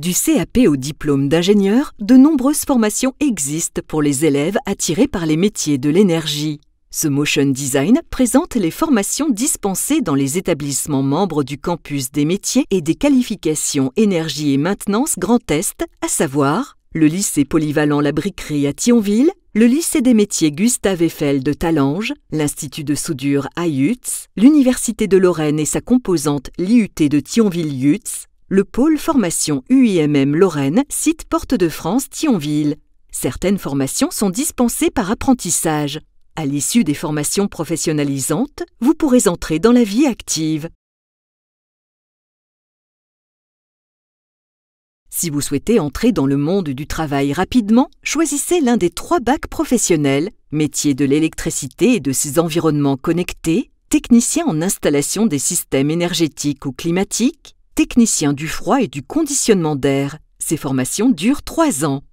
Du CAP au diplôme d'ingénieur, de nombreuses formations existent pour les élèves attirés par les métiers de l'énergie. Ce Motion Design présente les formations dispensées dans les établissements membres du campus des métiers et des qualifications énergie et maintenance Grand Est, à savoir le lycée polyvalent La Briquerie à Thionville, le lycée des métiers Gustave Eiffel de Talange, l'Institut de soudure à Yutz, l'Université de Lorraine et sa composante l'IUT de Thionville-Yutz, le pôle formation UIMM Lorraine, site Porte de France Thionville. Certaines formations sont dispensées par apprentissage. À l'issue des formations professionnalisantes, vous pourrez entrer dans la vie active. Si vous souhaitez entrer dans le monde du travail rapidement, choisissez l'un des 3 bacs professionnels, métier de l'électricité et de ses environnements connectés, technicien en installation des systèmes énergétiques ou climatiques, technicien du froid et du conditionnement d'air. Ces formations durent 3 ans.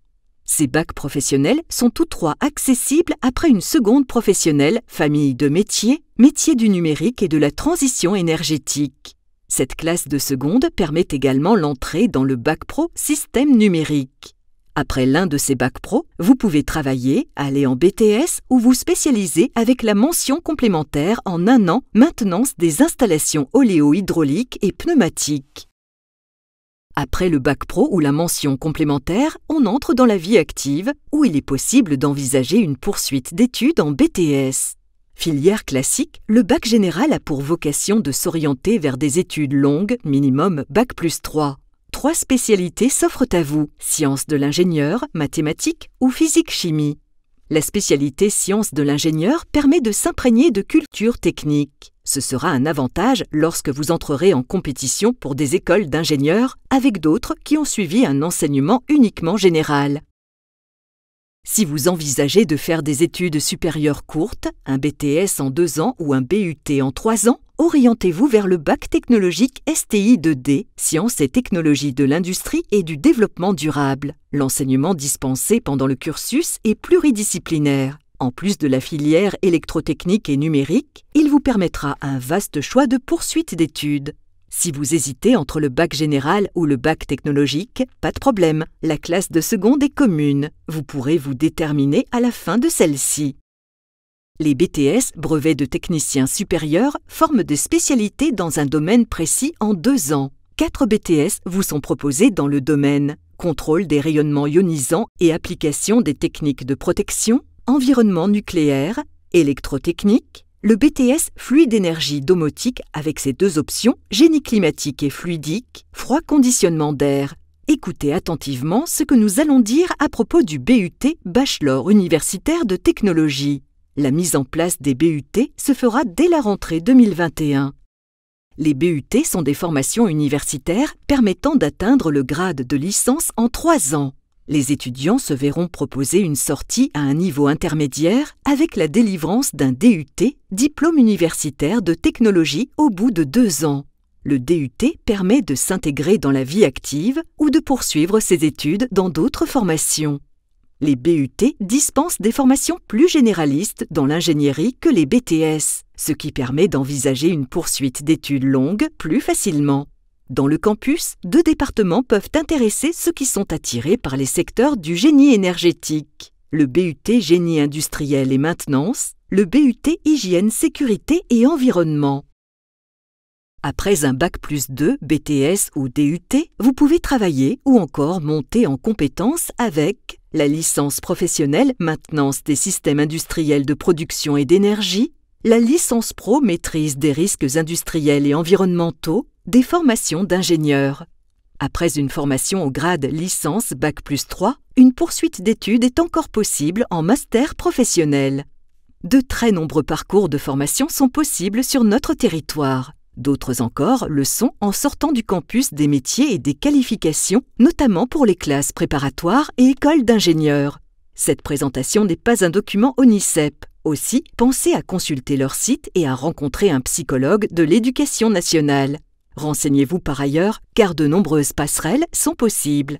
Ces bacs professionnels sont tous 3 accessibles après une seconde professionnelle, famille de métiers, métiers du numérique et de la transition énergétique. Cette classe de seconde permet également l'entrée dans le bac pro système numérique. Après l'un de ces bacs pro, vous pouvez travailler, aller en BTS ou vous spécialiser avec la mention complémentaire en 1 an maintenance des installations oléo-hydrauliques et pneumatiques. Après le bac pro ou la mention complémentaire, on entre dans la vie active où il est possible d'envisager une poursuite d'études en BTS. Filière classique, le bac général a pour vocation de s'orienter vers des études longues, minimum bac+3. 3 spécialités s'offrent à vous, sciences de l'ingénieur, mathématiques ou physique-chimie. La spécialité sciences de l'ingénieur permet de s'imprégner de culture technique. Ce sera un avantage lorsque vous entrerez en compétition pour des écoles d'ingénieurs avec d'autres qui ont suivi un enseignement uniquement général. Si vous envisagez de faire des études supérieures courtes, un BTS en 2 ans ou un BUT en 3 ans, orientez-vous vers le bac technologique STI 2D, Sciences et technologies de l'industrie et du développement durable. L'enseignement dispensé pendant le cursus est pluridisciplinaire. En plus de la filière électrotechnique et numérique, il vous permettra un vaste choix de poursuite d'études. Si vous hésitez entre le bac général ou le bac technologique, pas de problème, la classe de seconde est commune. Vous pourrez vous déterminer à la fin de celle-ci. Les BTS, brevets de technicien supérieur, forment des spécialités dans un domaine précis en 2 ans. 4 BTS vous sont proposés dans le domaine contrôle des rayonnements ionisants et application des techniques de protection, environnement nucléaire, électrotechnique, le BTS fluide énergie domotique avec ses 2 options, génie climatique et fluidique, froid conditionnement d'air. Écoutez attentivement ce que nous allons dire à propos du BUT Bachelor universitaire de technologie. La mise en place des BUT se fera dès la rentrée 2021. Les BUT sont des formations universitaires permettant d'atteindre le grade de licence en 3 ans. Les étudiants se verront proposer une sortie à un niveau intermédiaire avec la délivrance d'un DUT, diplôme universitaire de technologie au bout de 2 ans. Le DUT permet de s'intégrer dans la vie active ou de poursuivre ses études dans d'autres formations. Les BUT dispensent des formations plus généralistes dans l'ingénierie que les BTS, ce qui permet d'envisager une poursuite d'études longues plus facilement. Dans le campus, 2 départements peuvent intéresser ceux qui sont attirés par les secteurs du génie énergétique. Le BUT Génie industriel et maintenance, le BUT Hygiène, sécurité et environnement. Après un bac+2, BTS ou DUT, vous pouvez travailler ou encore monter en compétences avec la licence professionnelle maintenance des systèmes industriels de production et d'énergie, la licence pro maîtrise des risques industriels et environnementaux, des formations d'ingénieurs. Après une formation au grade licence bac+3, une poursuite d'études est encore possible en master professionnel. De très nombreux parcours de formation sont possibles sur notre territoire. D'autres encore le sont en sortant du campus des métiers et des qualifications, notamment pour les classes préparatoires et écoles d'ingénieurs. Cette présentation n'est pas un document ONICEP. Aussi, pensez à consulter leur site et à rencontrer un psychologue de l'Éducation nationale. Renseignez-vous par ailleurs, car de nombreuses passerelles sont possibles.